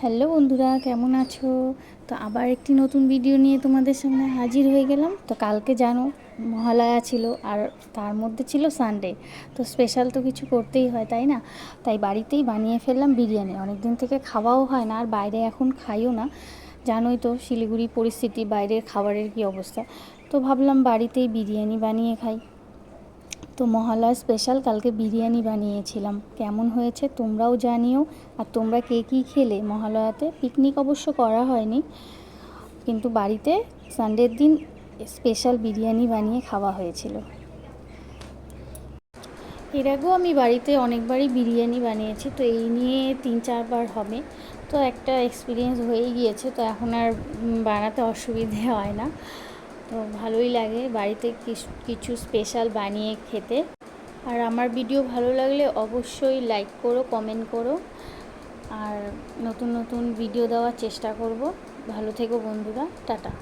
Hello বন্ধুরা, কেমন আছো? তো আবার একটি নতুন ভিডিও নিয়ে তোমাদের সামনে হাজির হয়ে গেলাম। তো কালকে জানো মহালয়া ছিল, আর তার মধ্যে ছিল সানডে। তো স্পেশাল তো কিছু করতেই হয়, তাই না? তাই বাড়িতেই বানিয়ে ফেললাম বিরিয়ানি। অনেক দিন থেকে খাওয়াও হয় না, আর বাইরে এখন খাইও না। জানোই তো শিলিগুড়ি পরিস্থিতি, বাইরের খাবারের কী অবস্থা। তো ভাবলাম বাড়িতেই বিরিয়ানি বানিয়ে খাই। তো মহালয়া স্পেশাল কালকে বিরিয়ানি বানিয়েছিলাম। কেমন হয়েছে তোমরাও জানিও। আর তোমরা কে কী খেলে মহালয়াতে? পিকনিক অবশ্য করা হয়নি, কিন্তু বাড়িতে সানডের দিন স্পেশাল বিরিয়ানি বানিয়ে খাওয়া হয়েছিল। এর আগেও আমি বাড়িতে অনেকবারই বিরিয়ানি বানিয়েছি, তো এই নিয়ে 3-4 বার হবে। তো একটা এক্সপিরিয়েন্স হয়েই গিয়েছে, তো এখন আর বানাতে অসুবিধে হয় না। তো ভালোই লাগে বাড়িতে কিছু স্পেশাল বানিয়ে খেতে। আর আমার ভিডিও ভালো লাগলে অবশ্যই লাইক করো, কমেন্ট করো, আর নতুন নতুন ভিডিও দেওয়ার চেষ্টা করব। ভালো থেকো বন্ধুরা, টাটা।